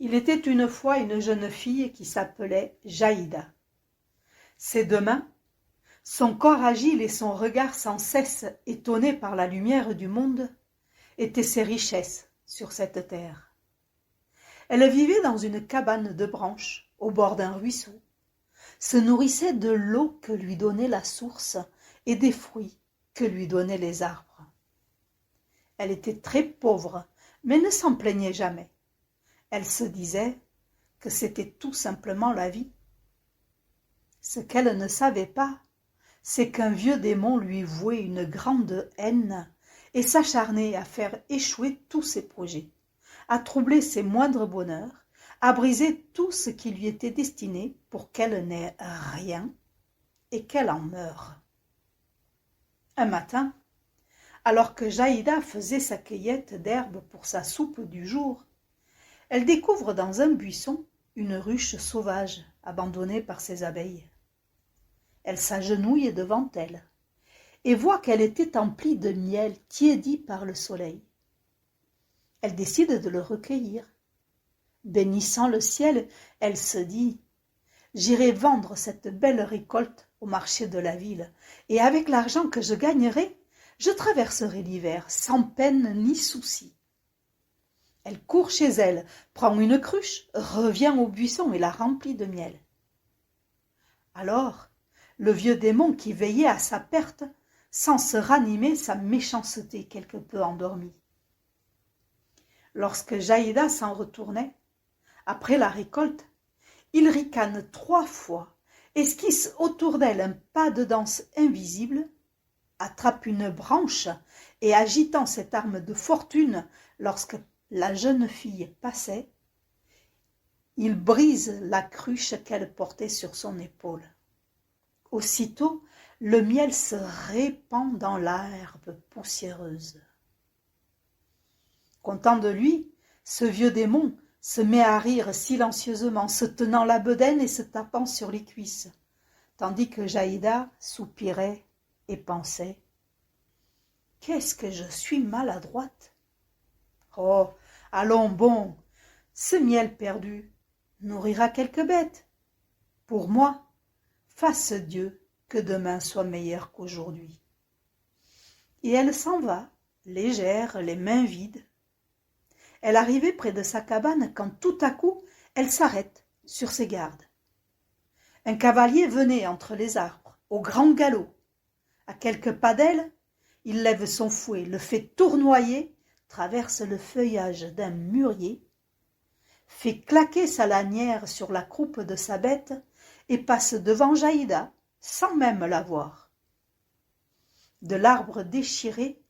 Il était une fois une jeune fille qui s'appelait Jaïda. Ses deux mains, son corps agile et son regard sans cesse étonné par la lumière du monde, étaient ses richesses sur cette terre. Elle vivait dans une cabane de branches au bord d'un ruisseau, se nourrissait de l'eau que lui donnait la source et des fruits que lui donnaient les arbres. Elle était très pauvre, mais ne s'en plaignait jamais. Elle se disait que c'était tout simplement la vie. Ce qu'elle ne savait pas, c'est qu'un vieux démon lui vouait une grande haine et s'acharnait à faire échouer tous ses projets, à troubler ses moindres bonheurs, à briser tout ce qui lui était destiné pour qu'elle n'ait rien et qu'elle en meure. Un matin, alors que Jaïda faisait sa cueillette d'herbes pour sa soupe du jour, elle découvre dans un buisson une ruche sauvage abandonnée par ses abeilles. Elle s'agenouille devant elle et voit qu'elle était emplie de miel tiédi par le soleil. Elle décide de le recueillir. Bénissant le ciel, elle se dit « J'irai vendre cette belle récolte au marché de la ville, et avec l'argent que je gagnerai, je traverserai l'hiver sans peine ni souci. » Elle court chez elle, prend une cruche, revient au buisson et la remplit de miel. Alors, le vieux démon qui veillait à sa perte sent se ranimer sa méchanceté quelque peu endormie. Lorsque Jaïda s'en retournait, après la récolte, il ricane 3 fois, esquisse autour d'elle un pas de danse invisible, attrape une branche et agitant cette arme de fortune lorsque la jeune fille passait, il brise la cruche qu'elle portait sur son épaule. Aussitôt, le miel se répand dans l'herbe poussiéreuse. Content de lui, ce vieux démon se met à rire silencieusement, se tenant la bedaine et se tapant sur les cuisses, tandis que Jaïda soupirait et pensait « Qu'est-ce que je suis maladroite ! Oh, allons bon, ce miel perdu nourrira quelques bêtes. Pour moi, fasse Dieu que demain soit meilleur qu'aujourd'hui. » Et elle s'en va, légère, les mains vides. Elle arrivait près de sa cabane quand tout à coup, elle s'arrête sur ses gardes. Un cavalier venait entre les arbres, au grand galop. À quelques pas d'elle, il lève son fouet, le fait tournoyer, traverse le feuillage d'un mûrier, fait claquer sa lanière sur la croupe de sa bête et passe devant Jaïda sans même la voir. De l'arbre déchiré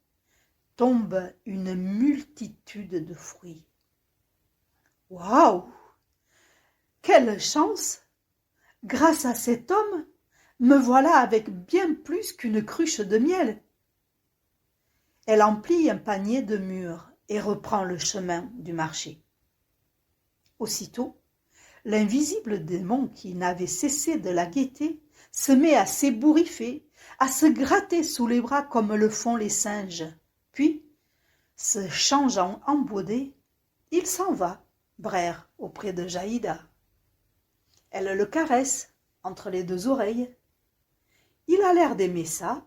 tombe une multitude de fruits. Waouh! Quelle chance! Grâce à cet homme, me voilà avec bien plus qu'une cruche de miel. Elle emplit un panier de mûres et reprend le chemin du marché. Aussitôt, l'invisible démon qui n'avait cessé de la guetter se met à s'ébouriffer, à se gratter sous les bras comme le font les singes. Puis, se changeant en baudet, il s'en va, braire auprès de Jaïda. Elle le caresse entre les 2 oreilles. Il a l'air d'aimer ça.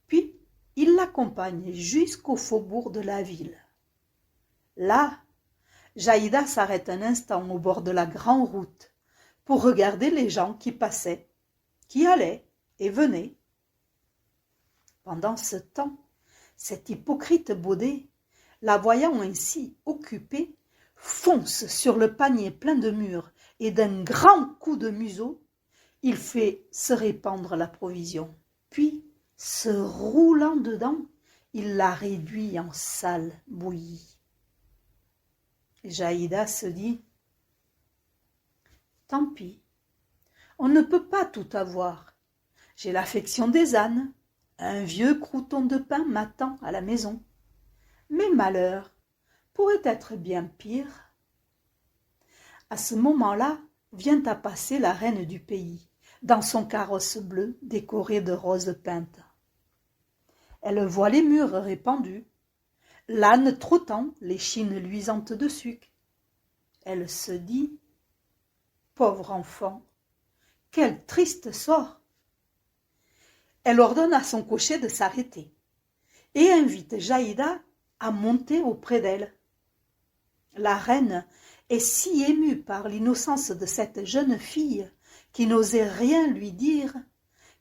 Puis, il l'accompagne jusqu'au faubourg de la ville. Là, Jaïda s'arrête un instant au bord de la grande route pour regarder les gens qui passaient, qui allaient et venaient. Pendant ce temps, cet hypocrite baudet, la voyant ainsi occupée, fonce sur le panier plein de mûres et d'un grand coup de museau, il fait se répandre la provision. Puis, se roulant dedans, il la réduit en sale bouillie. Jaïda se dit « Tant pis, on ne peut pas tout avoir. J'ai l'affection des ânes, un vieux crouton de pain m'attend à la maison. Mes malheurs pourraient être bien pires. » À ce moment-là, vient à passer la reine du pays, dans son carrosse bleu décoré de roses peintes. Elle voit les mûres répandues, l'âne trottant, l'échine luisante de sucre. Elle se dit: pauvre enfant, quel triste sort! Elle ordonne à son cocher de s'arrêter et invite Jaïda à monter auprès d'elle. La reine est si émue par l'innocence de cette jeune fille qui n'osait rien lui dire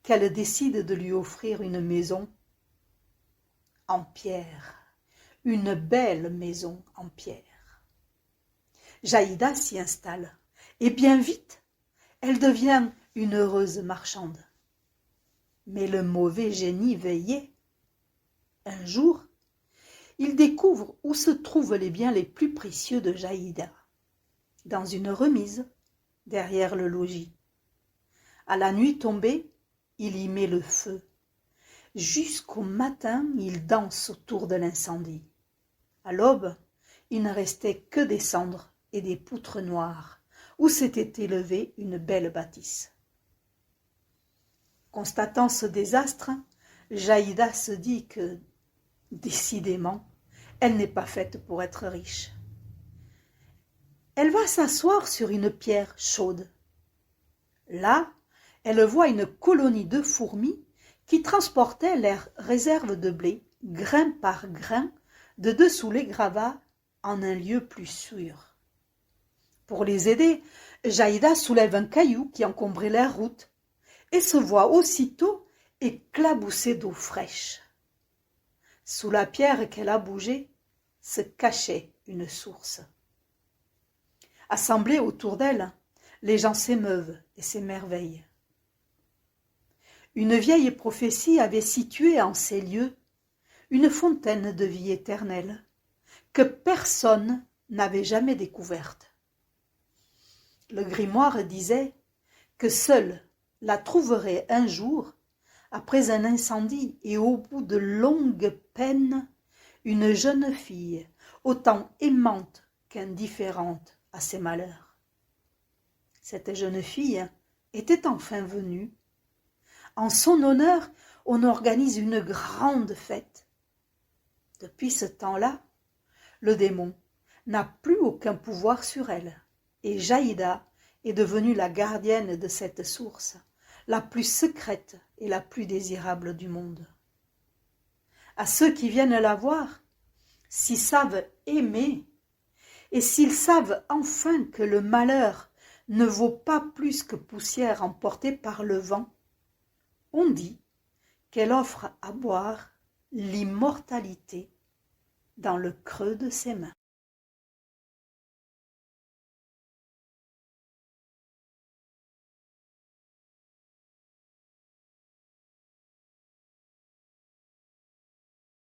qu'elle décide de lui offrir une maison en pierre, une belle maison en pierre. Jaïda s'y installe et bien vite, elle devient une heureuse marchande. Mais le mauvais génie veillait. Un jour, il découvre où se trouvent les biens les plus précieux de Jaïda, dans une remise derrière le logis. À la nuit tombée, il y met le feu. Jusqu'au matin, il danse autour de l'incendie. À l'aube, il ne restait que des cendres et des poutres noires, où s'était élevée une belle bâtisse. Constatant ce désastre, Jaïda se dit que, décidément, elle n'est pas faite pour être riche. Elle va s'asseoir sur une pierre chaude. Là, elle voit une colonie de fourmis qui transportaient leurs réserves de blé, grain par grain, de dessous les gravats en un lieu plus sûr. Pour les aider, Jaïda soulève un caillou qui encombrait leur route et se voit aussitôt éclaboussée d'eau fraîche. Sous la pierre qu'elle a bougée se cachait une source. Assemblés autour d'elle, les gens s'émeuvent et s'émerveillent. Une vieille prophétie avait situé en ces lieux une fontaine de vie éternelle que personne n'avait jamais découverte. Le grimoire disait que seule la trouverait un jour, après un incendie et au bout de longues peines, une jeune fille autant aimante qu'indifférente à ses malheurs. Cette jeune fille était enfin venue. En son honneur, on organise une grande fête. Depuis ce temps-là, le démon n'a plus aucun pouvoir sur elle, et Jaïda est devenue la gardienne de cette source, la plus secrète et la plus désirable du monde. À ceux qui viennent la voir, s'ils savent aimer, et s'ils savent enfin que le malheur ne vaut pas plus que poussière emportée par le vent, on dit qu'elle offre à boire l'immortalité dans le creux de ses mains.